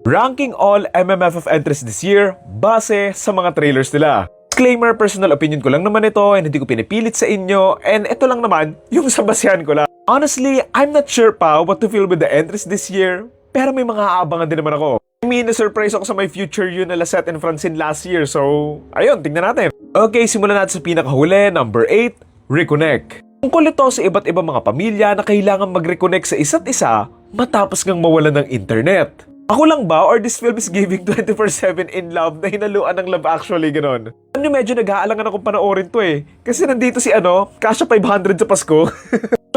Ranking all MMFF entries this year base sa mga trailers nila. Disclaimer, personal opinion ko lang naman ito and hindi ko pinipilit sa inyo, and ito lang naman yung sa basehan ko lang. Honestly, I'm not sure pa what to feel with the entries this year, pero may mga aabangan din naman ako. I mean, na-surprise ako sa my future yun na Lisette and Francine last year, so ayun, tignan natin. Okay, simulan natin sa pinakahuli, number 8, Reconnect. Tungkol ito sa iba't ibang mga pamilya na kailangan mag-reconnect sa isa't isa matapos ngang mawalan ng internet. Ako lang ba, or this film is giving 24/7 in love na hinaluan ng Love Actually, ganon? Ano, medyo nag-aalangan akong panoorin to eh. Kasi nandito si Kasha 500 sa Pasko.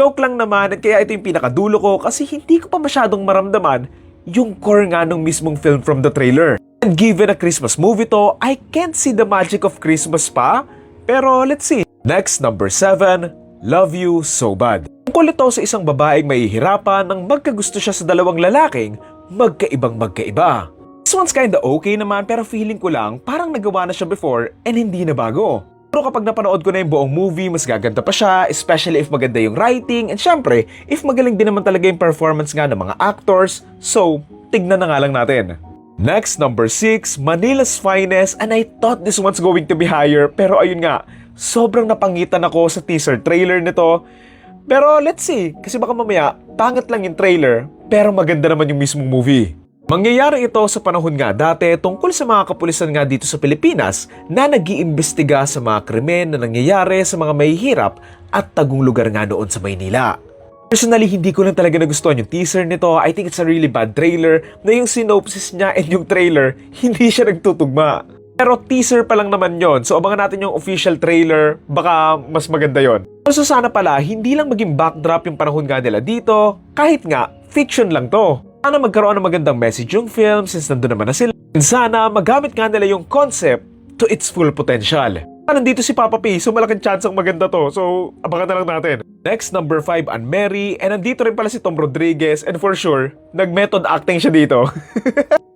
Joke lang naman, at kaya ito yung pinakadulo ko kasi hindi ko pa masyadong maramdaman yung core nga nung mismong film from the trailer. And given a Christmas movie to, I can't see the magic of Christmas pa. Pero let's see. Next, number 7, Love You So Bad. Tungkol ito sa isang babaeng mahihirapan nang magkagusto siya sa dalawang lalaking magkaiba. This one's kinda okay naman, pero feeling ko lang parang nagawa na siya before and hindi na bago. Pero kapag napanood ko na yung buong movie, mas gaganda pa siya, especially if maganda yung writing, and syempre, if magaling din naman talaga yung performance nga ng mga actors. So, tignan na nga lang natin. Next, number 6, Manila's Finest, and I thought this one's going to be higher, pero ayun nga, sobrang napangitan ako sa teaser trailer nito. Pero let's see, kasi baka mamaya, pangit lang yung trailer, pero maganda naman yung mismong movie. Mangyayari ito sa panahon nga dati tungkol sa mga kapulisan nga dito sa Pilipinas na nag-iimbestiga sa mga krimen na nangyayari sa mga mahihirap at tagong lugar nga noon sa Maynila. Personally, hindi ko lang talaga nagustuhan yung teaser nito. I think it's a really bad trailer na yung synopsis niya and yung trailer, hindi siya nagtutugma. Pero teaser pa lang naman yon, so abangan natin yung official trailer, baka mas maganda yon. So sana pala, hindi lang maging backdrop yung panahon nga nila dito, kahit nga, fiction lang to. Sana magkaroon ng magandang message yung film since nandun naman na sila. And sana magamit nga nila yung concept to its full potential. Nandito si Papa P, so malaking chance ang maganda to, so abangan na lang natin. Next, number 5, Anne-Marie, and nandito rin pala si Tom Rodriguez, and for sure, nag-method acting siya dito.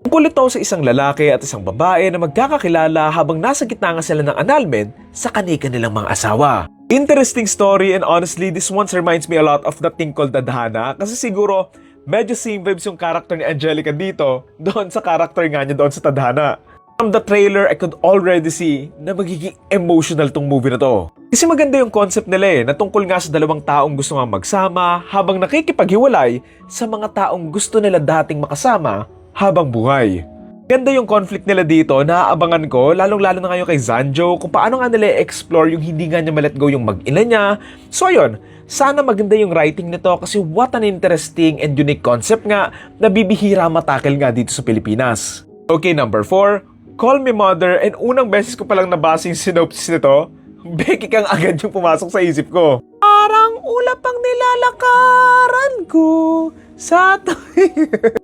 Tungkol ito sa isang lalaki at isang babae na magkakakilala habang nasa gitna nga sila ng annulment sa kani-kanilang mga asawa. Interesting story, and honestly, this one reminds me a lot of The Thing Called Tadhana kasi siguro medyo same vibes yung character ni Angelica dito doon sa character nga niya doon sa Tadhana. From the trailer, I could already see na magiging emotional tong movie na to. Kasi maganda yung concept nila na tungkol nga sa dalawang taong gusto nga magsama habang nakikipaghiwalay sa mga taong gusto nila dating makasama habang buhay. Ganda yung conflict nila dito, naaabangan ko, lalong-lalo na ngayon kay Zanjo, kung paano nga nila i-explore yung hindi nga niya ma-let go yung mag-ina niya. So ayun, sana maganda yung writing nito kasi what an interesting and unique concept nga na bibihira matakil nga dito sa Pilipinas. Okay, number 4, Call Me Mother, and unang beses ko palang nabasa yung synopsis nito, Becky kang agad yung pumasok sa isip ko. Parang ulap ang nilalakaran ko sa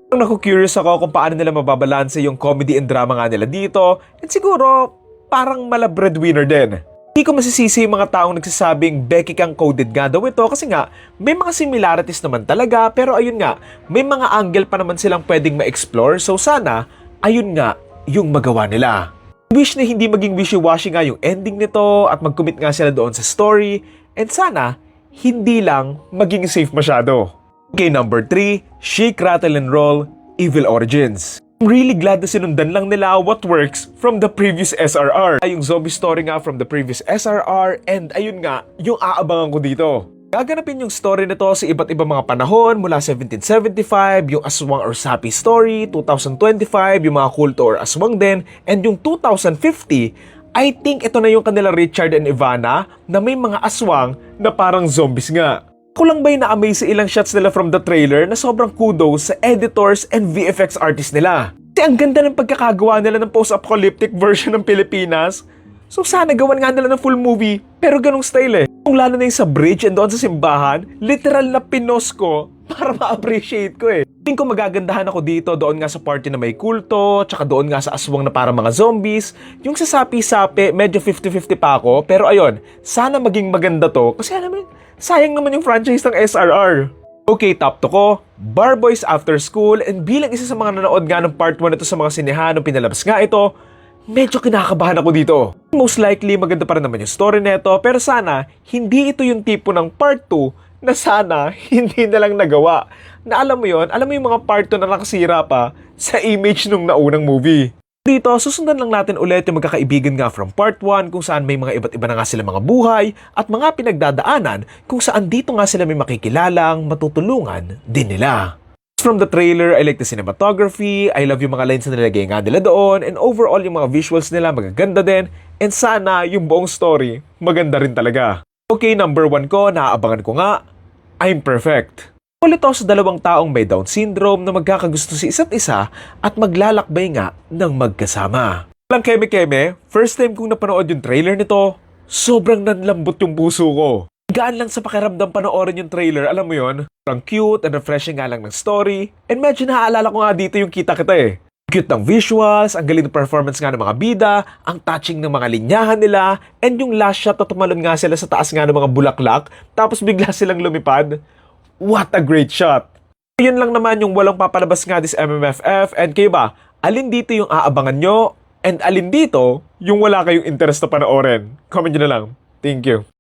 Naku-curious ako kung paano nila mababalanse yung comedy and drama nga nila dito, and siguro parang mala-breadwinner din. Hindi ko masisisi yung mga taong nagsasabing Becky kang coded nga daw ito kasi nga may mga similarities naman talaga, pero ayun nga, may mga angle pa naman silang pwedeng ma-explore, so sana, ayun nga, yung magawa nila. Wish na hindi maging wishy-washy nga yung ending nito at mag-commit nga sila doon sa story, and sana, hindi lang maging safe masyado. Okay, number 3, Shake, Rattle, and Roll, Evil Origins. I'm really glad na sinundan lang nila what works from the previous SRR. Yung zombie story nga from the previous SRR, and ayun nga, yung aabangan ko dito. Gaganapin yung story nito sa iba't ibang mga panahon mula 1775, yung Aswang or Sapi story, 2025, yung mga kulto or aswang din, and yung 2050, I think ito na yung kanila Richard and Ivana na may mga aswang na parang zombies nga. Ako lang ba yung na-amaze sa ilang shots nila from the trailer na sobrang kudos sa editors and VFX artists nila. Kasi ang ganda ng pagkakagawa nila ng post-apocalyptic version ng Pilipinas. So sana gawan nga nila ng full movie, pero ganong style Kung lalo na yung sa bridge and doon sa simbahan, literal na pinos ko para ma-appreciate ko Tingin ko magagandahan ako dito doon nga sa party na may kulto, tsaka doon nga sa aswang na parang mga zombies. Yung sa sapi-sapi, medyo 50-50 pa ako, pero ayun, sana maging maganda to kasi alam mo, sayang naman yung franchise ng SRR. Okay, top 2 ko, Bar Boys After School, and bilang isa sa mga nanood nga ng part 1 ito sa mga sinehan nung pinalabas nga ito, medyo kinakabahan ako dito. Most likely, maganda pa rin naman yung story neto, pero sana, hindi ito yung tipo ng part 2 na sana, hindi na lang nagawa. Na alam mo yon, alam mo yung mga part 2 na nakasira pa, sa image nung naunang movie. Dito, susundan lang natin ulit yung magkakaibigan nga from part 1 kung saan may mga iba't iba na nga sila mga buhay at mga pinagdadaanan kung saan dito nga sila may makikilalang matutulungan din nila. From the trailer, I like the cinematography, I love yung mga lines na nilagay nga nila doon, and overall yung mga visuals nila magaganda din, and sana yung buong story maganda rin talaga. Okay, number 1 ko, naaabangan ko nga, I'm Perfect. Ito sa dalawang taong may Down syndrome na magkakagusto sa isa't isa at maglalakbay nga ng magkasama. Walang keme-keme, first time kong napanood yung trailer nito, sobrang nanlambot yung puso ko. Gaan lang sa pakiramdam panoorin yung trailer, alam mo yon? Ang cute and refreshing nga lang ng story, and medyo naaalala ko nga dito yung kita-kita eh. Cute ng visuals, ang galing ng performance nga ng mga bida, ang touching ng mga linyahan nila, and yung last shot na tumalon nga sila sa taas nga ng mga bulaklak, tapos bigla silang lumipad. What a great shot! Yun lang naman yung walang papalabas nga this MMFF, and kayo ba, alin dito yung aabangan nyo, and alin dito yung wala kayong interest na panoorin? Comment nyo na lang. Thank you.